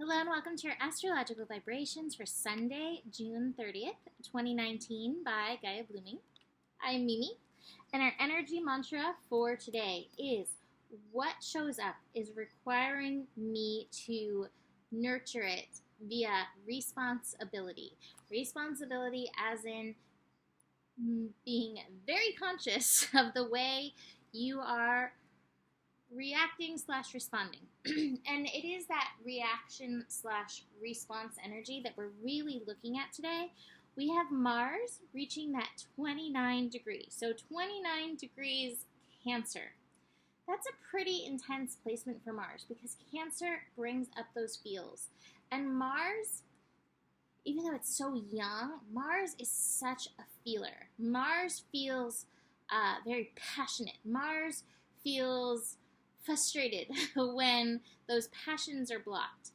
Hello and welcome to your astrological vibrations for Sunday, June 30th, 2019 by Gaia Blooming. I'm Mimi, and our energy mantra for today is what shows up is requiring me to nurture it via responsibility. Responsibility as in being very conscious of the way you are reacting / responding. And it is that reaction / response energy that we're really looking at today. We have Mars reaching that 29 degrees. So 29 degrees Cancer. That's a pretty intense placement for Mars because Cancer brings up those feels. And Mars, even though it's so young, Mars is such a feeler. Mars feels very passionate. Mars feels frustrated when those passions are blocked.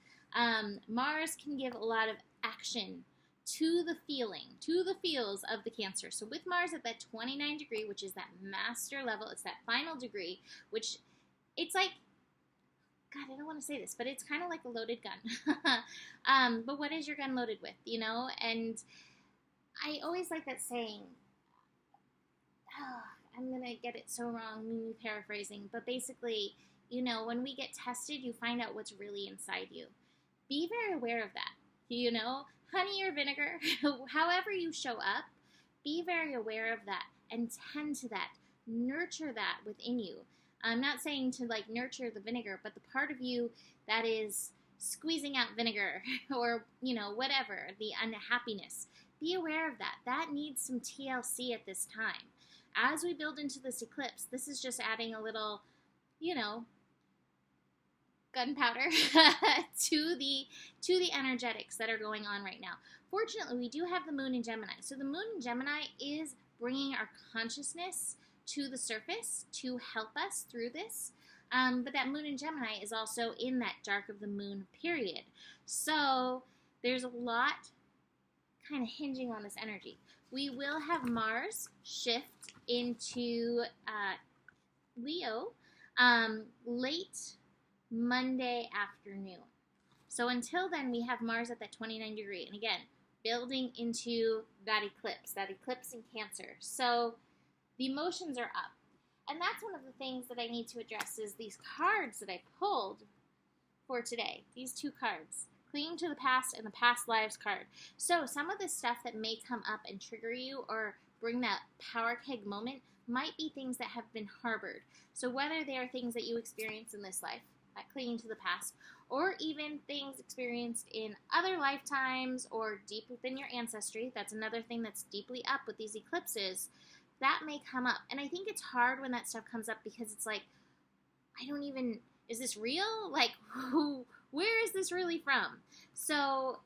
Mars can give a lot of action to the feels of the Cancer. So with Mars at that 29 degree, which is that master level, it's that final degree, which it's like, God, I don't want to say this, but it's kind of like a loaded gun. But what is your gun loaded with, you know? And I always like that saying, I'm going to get it so wrong, me paraphrasing, but basically, you know, when we get tested, you find out what's really inside you. Be very aware of that, you know, honey or vinegar, however you show up, be very aware of that and tend to that, nurture that within you. I'm not saying to like nurture the vinegar, but the part of you that is squeezing out vinegar or, you know, whatever, the unhappiness, be aware of that. That needs some TLC at this time. As we build into this eclipse, this is just adding a little, you know, gunpowder to the energetics that are going on right now. Fortunately, we do have the moon in Gemini. So the moon in Gemini is bringing our consciousness to the surface to help us through this. But that moon in Gemini is also in that dark of the moon period. So there's a lot kind of hinging on this energy. We will have Mars shift into Leo late Monday afternoon. So until then, we have Mars at that 29 degree. And again, building into that eclipse in Cancer. So the emotions are up. And that's one of the things that I need to address is these cards that I pulled for today. These two cards. Clinging to the past and the past lives card. So some of the stuff that may come up and trigger you or bring that power keg moment might be things that have been harbored. So whether they are things that you experience in this life, that clinging to the past, or even things experienced in other lifetimes or deep within your ancestry, that's another thing that's deeply up with these eclipses, that may come up. And I think it's hard when that stuff comes up because it's like, is this real? Like, where is this really from? So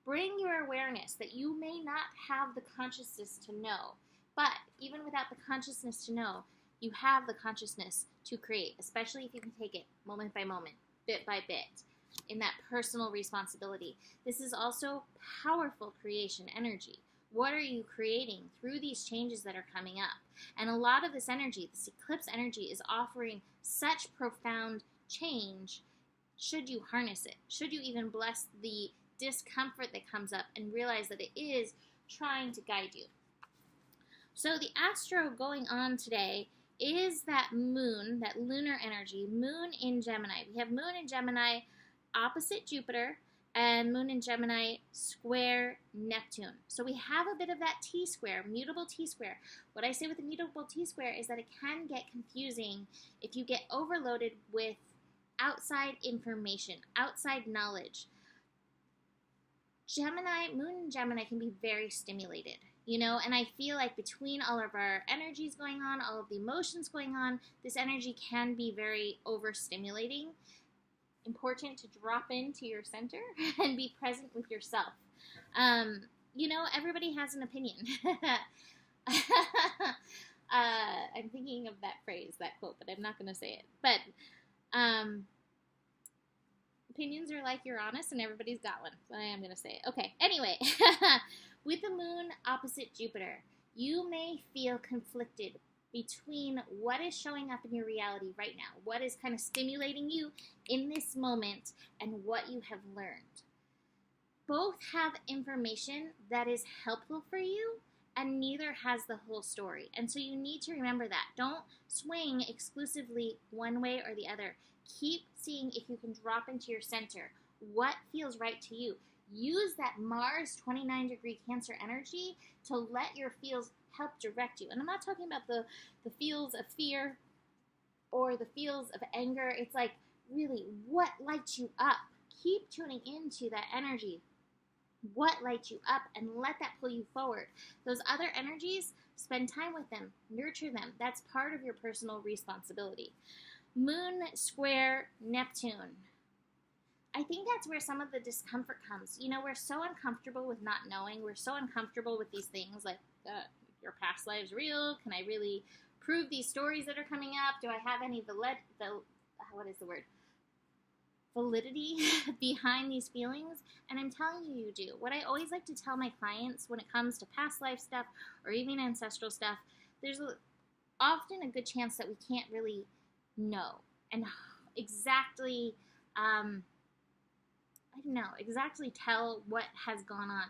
bring your awareness that you may not have the consciousness to know, but even without the consciousness to know, you have the consciousness to create, especially if you can take it moment by moment, bit by bit, in that personal responsibility. This is also powerful creation energy. What are you creating through these changes that are coming up? And a lot of this energy, this eclipse energy, is offering such profound change. Should you harness it? Should you even bless the discomfort that comes up and realize that it is trying to guide you? So the astro going on today is that moon, that lunar energy, moon in Gemini. We have moon in Gemini opposite Jupiter and moon in Gemini square Neptune. So we have a bit of that T-square, mutable T-square. What I say with the mutable T-square is that it can get confusing if you get overloaded with outside information, outside knowledge. Gemini, moon in Gemini can be very stimulated, you know, and I feel like between all of our energies going on, all of the emotions going on, this energy can be very overstimulating. Important to drop into your center and be present with yourself. You know, everybody has an opinion. I'm thinking of that phrase, that quote, but I'm not going to say it. But opinions are like Uranus, and everybody's got one. So I am going to say it. Okay, anyway, with the moon opposite Jupiter, you may feel conflicted between what is showing up in your reality right now, what is kind of stimulating you in this moment, and what you have learned. Both have information that is helpful for you, and neither has the whole story. And so you need to remember that. Don't swing exclusively one way or the other. Keep seeing if you can drop into your center. What feels right to you? Use that Mars 29-degree Cancer energy to let your feels help direct you. And I'm not talking about the feels of fear or the feels of anger. It's like, really, what lights you up? Keep tuning into that energy. What lights you up, and let that pull you forward. Those other energies, spend time with them, nurture them. That's part of your personal responsibility. Moon square Neptune. I think that's where some of the discomfort comes. You know, we're so uncomfortable with not knowing. We're so uncomfortable with these things like, your past life's real. Can I really prove these stories that are coming up? Do I have any validity behind these feelings? And I'm telling you, you do. What I always like to tell my clients when it comes to past life stuff or even ancestral stuff, there's often a good chance that we can't really know and exactly, exactly tell what has gone on.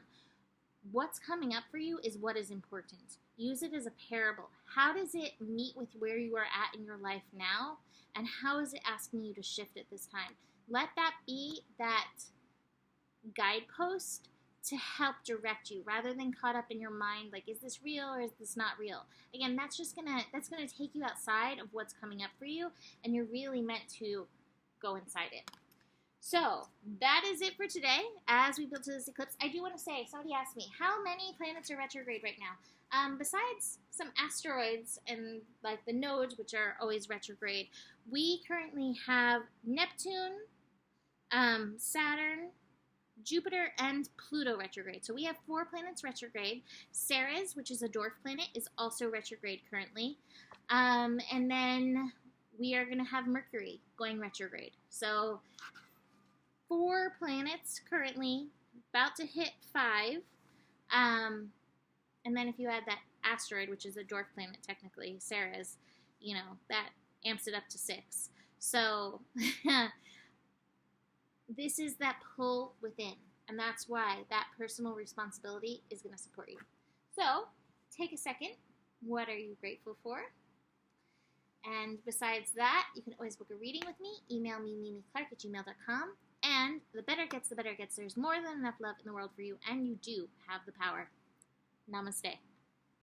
What's coming up for you is what is important. Use it as a parable. How does it meet with where you are at in your life now? And how is it asking you to shift at this time? Let that be that guidepost to help direct you, rather than caught up in your mind like, is this real or is this not real? Again, that's gonna take you outside of what's coming up for you, and you're really meant to go inside it. So that is it for today. As we build to this eclipse, I do want to say, somebody asked me, how many planets are retrograde right now? Besides some asteroids and like the nodes, which are always retrograde, we currently have Neptune, Saturn, Jupiter, and Pluto retrograde. So we have 4 planets retrograde. Ceres, which is a dwarf planet, is also retrograde currently. And then we are going to have Mercury going retrograde. So 4 planets currently, about to hit 5. And then if you add that asteroid, which is a dwarf planet technically, Ceres, that amps it up to 6. So this is that pull within, and that's why that personal responsibility is going to support you. So take a second. What are you grateful for? And besides that, you can always book a reading with me. Email me, mimiclark@gmail.com. And the better it gets, the better it gets. There's more than enough love in the world for you, and you do have the power. Namaste.